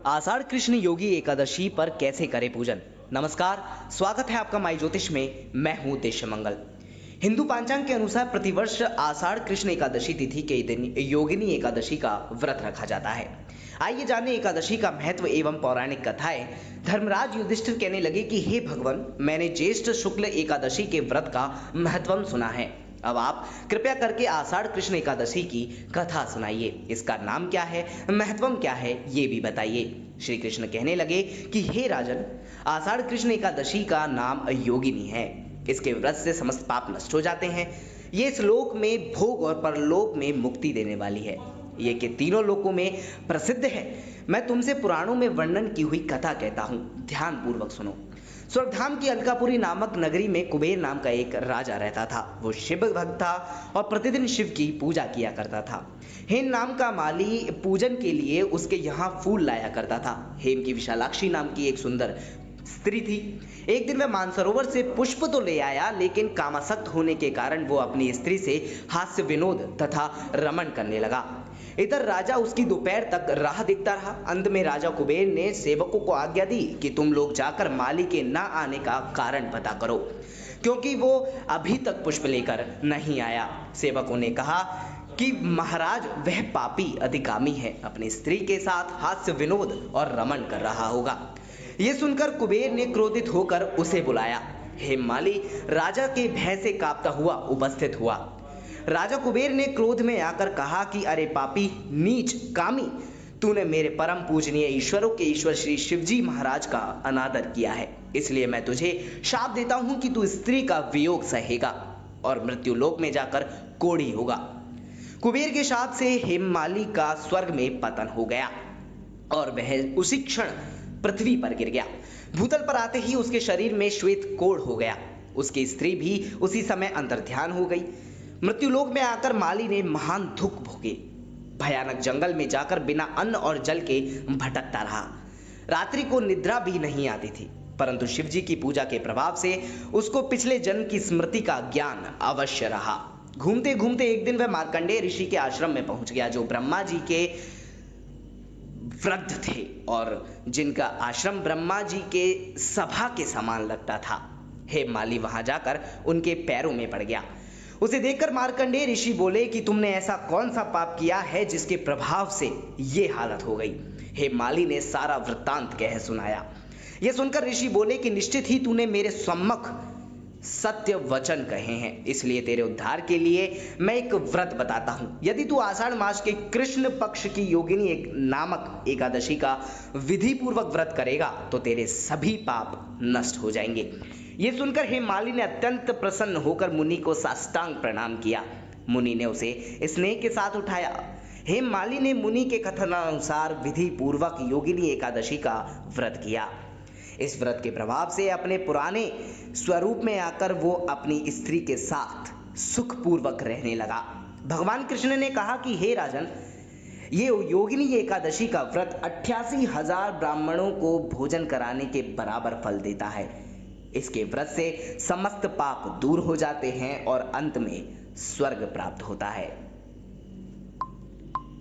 आषाढ़ कृष्ण योगी एकादशी पर कैसे करें पूजन। नमस्कार, स्वागत है आपका माई ज्योतिष में। मैं हूं देशमंगल। हिंदू पंचांग के अनुसार प्रतिवर्ष आषाढ़ कृष्ण एकादशी तिथि के दिन योगिनी एकादशी का व्रत रखा जाता है। आइए जानें एकादशी का महत्व एवं पौराणिक कथाएं। धर्मराज युधिष्ठिर कहने लगे कि हे भगवान, मैंने ज्येष्ठ शुक्ल एकादशी के व्रत का महत्व सुना है। अब आप कृपया करके आषाढ़ कृष्ण एकादशी की कथा सुनाइए। इसका नाम क्या है, महत्व क्या है, ये भी बताइए। श्री कृष्ण कहने लगे कि हे राजन, आषाढ़ कृष्ण एकादशी का नाम योगिनी है। इसके व्रत से समस्त पाप नष्ट हो जाते हैं। ये इस लोक में भोग और परलोक में मुक्ति देने वाली है। ये कि तीनों लोकों में प्रसिद्ध है। मैं तुमसे पुराणों में वर्णन की हुई कथा कहता हूँ, ध्यान पूर्वक सुनो। स्वर्गधाम की अलकापुरी नामक नगरी में कुबेर नाम का एक राजा रहता था। वो शिव भक्त था और प्रतिदिन शिव की पूजा किया करता था। हेम नाम का माली पूजन के लिए उसके यहाँ फूल लाया करता था। हेम की विशालाक्षी नाम की एक सुंदर स्त्री थी। एक दिन वह मानसरोवर से पुष्प तो ले आया, लेकिन कामासक्त होने के कारण वो अपनी स्त्री से हास्य विनोद तथा रमण करने लगा। इधर राजा उसकी दोपहर तक राह देखता रहा। अंत में राजा कुबेर ने सेवकों को आज्ञा दी कि तुम लोग जाकर माली के ना आने का कारण पता करो, क्योंकि वो अभी तक पुष्प लेकर नहीं आया। सेवकों ने कहा कि महाराज, वह पापी अधिकामी है, अपनी स्त्री के साथ हास्य विनोद और रमण कर रहा होगा। ये सुनकर कुबेर ने क्रोधित होकर उसे बुलाया। हेममाली राजा के भय से कांपता हुआ उपस्थित हुआ। राजा कुबेर ने क्रोध में आकर कहा कि अरे पापी, नीच, कामी, तूने मेरे परम पूजनीय ईश्वरों के ईश्वर श्री शिवजी महाराज का अनादर किया है। इसलिए मैं तुझे शाप देता हूं कि तू स्त्री का वियोग सहेगा और मृत्यु लोक में जाकर कोढ़ी होगा। कुबेर के शाप से हेममाली का स्वर्ग में पतन हो गया और वह उसी क्षण पृथ्वी पर गिर गया। भूतल पर आते ही उसके शरीर में श्वेत कोढ़ हो गया। उसकी स्त्री भी उसी समय अंतर्ध्यान हो गई। मृत्युलोक में आकर माली ने महान दुख भोगे। भयानक जंगल में जाकर बिना अन्न और जल के भटकता रहा। रात्रि को निद्रा भी नहीं आती थी, परंतु शिवजी की पूजा के प्रभाव से उसको पिछले जन्म की स्मृति का ज्ञान अवश्य रहा। घूमते घूमते एक दिन वह मार्कंडेय ऋषि के आश्रम में पहुंच गया, जो ब्रह्मा जी के वृद्ध थे और जिनका आश्रम ब्रह्मा जी के सभा के समान लगता था। हेममाली वहां जाकर उनके पैरों में पड़ गया। उसे देखकर मार्कंडेय ऋषि बोले कि तुमने ऐसा कौन सा पाप किया है जिसके प्रभाव से ये हालत हो गई। हेममाली ने सारा वृत्तांत कह सुनाया। यह सुनकर ऋषि बोले कि निश्चित ही तूने मेरे सम्मुख सत्य वचन कहे हैं, इसलिए तेरे उद्धार के लिए मैं एक व्रत बताता हूं। यदि तू आषाढ़ मास के कृष्ण पक्ष की योगिनी नामक एकादशी का विधि पूर्वक व्रत करेगा तो तेरे सभी पाप नष्ट हो जाएंगे। ये सुनकर हेममाली ने अत्यंत प्रसन्न होकर मुनि को साष्टांग प्रणाम किया। मुनि ने उसे स्नेह के साथ उठाया। हेममाली ने मुनि के कथनानुसार विधि पूर्वक योगिनी एकादशी का व्रत किया। इस व्रत के प्रभाव से अपने पुराने स्वरूप में आकर वो अपनी स्त्री के साथ सुखपूर्वक रहने लगा। भगवान कृष्ण ने कहा कि हे राजन, ये योगिनी एकादशी का व्रत 88,000 ब्राह्मणों को भोजन कराने के बराबर फल देता है। इसके व्रत से समस्त पाप दूर हो जाते हैं और अंत में स्वर्ग प्राप्त होता है।